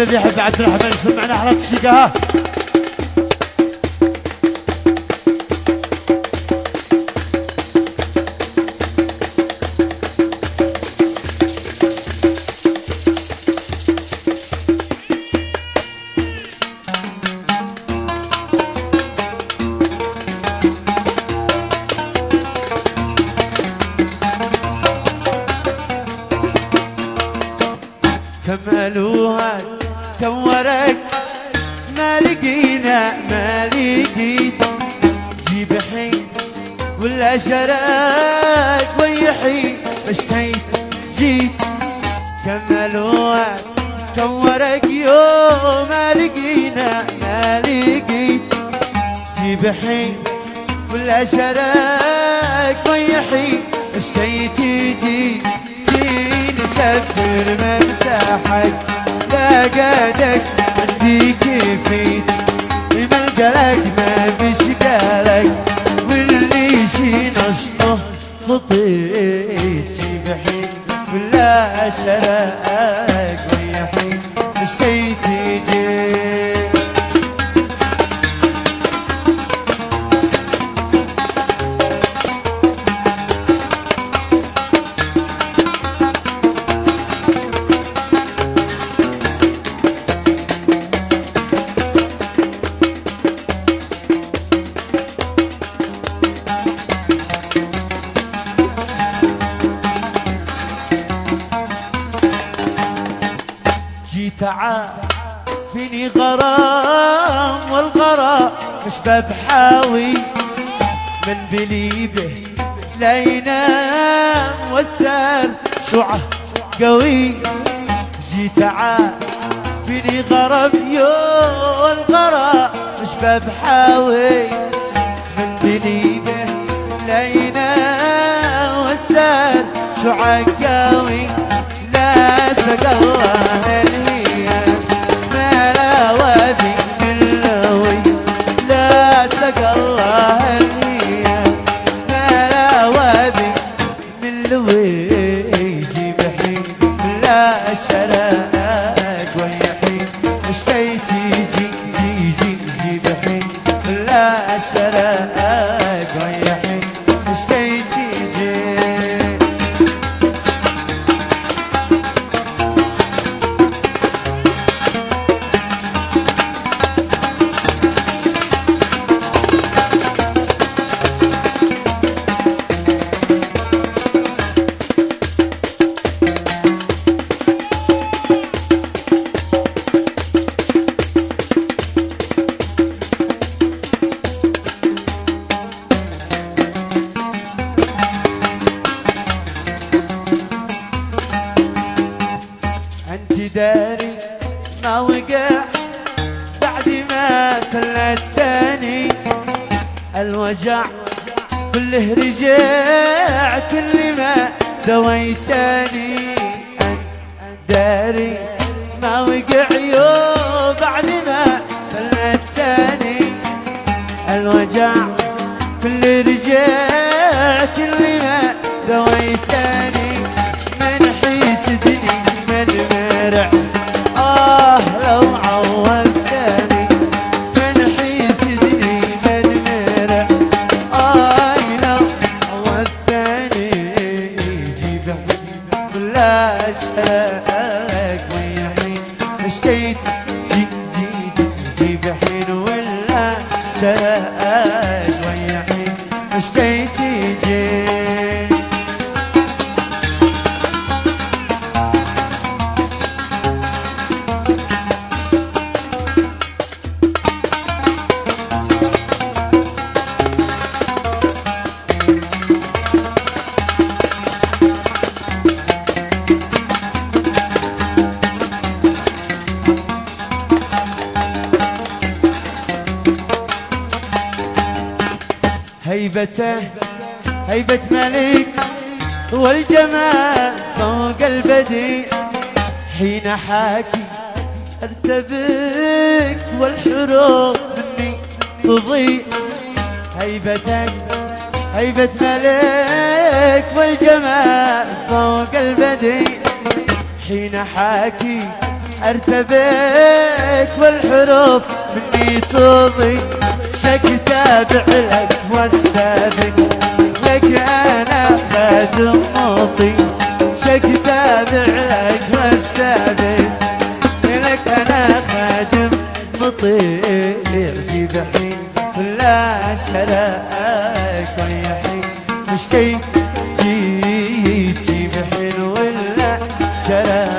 الذي يحب عبد الرحمن سمعنا حالات الشيكة ها. كملوها كم ورق ما لقينا ما لقيت جيب حين ولا شراك ويحين اشتيت جيت كملوها كم ورق يوم ما لقينا ما لقيت جيب حين ولا شراك ويحين اشتيت جيت نسفر مرتاحك لا قادك عندي كيفيت ملقلك ما بشقالك واللي شي نشطه خطيت جيب حين ولا شراك ويا حين اشتيت جيت تعال فيني غرام والغرام مش بحاوي من بليبه لا ينام والسار شعه قوي جي تعال فيني غرام يو الغرام مش بحاوي من بليبه لا ينام والسار شعه قوي لا سقى الله داري ما وقع بعد ما فلتني الوجع كله رجع كل ما دويتني داري ما وقع يوم بعد ما فلتني الوجع كله رجع كل ما دويتني من حيسدني من مرع لو عودتني من حيسدني من مرع لو عودتني جيب ولا شراك ويا حين اشتيت جيب حين ولا شراك ويا حين اشتيت جيب هيبته هيبة ملك والجمال فوق البديع حين حاكي ارتبك والحروف مني تضيع هيبتك هيبة ملك والجمال فوق البديع حين حاكي ارتبك والحروف مني تضيق شك تابع لك واستاذك لك انا خادم مطيع شك تابع لك واستاذك لك انا خادم مطيع جيب حين ولا سلاك ويا حين مشتيت جيب حين ولا سلاك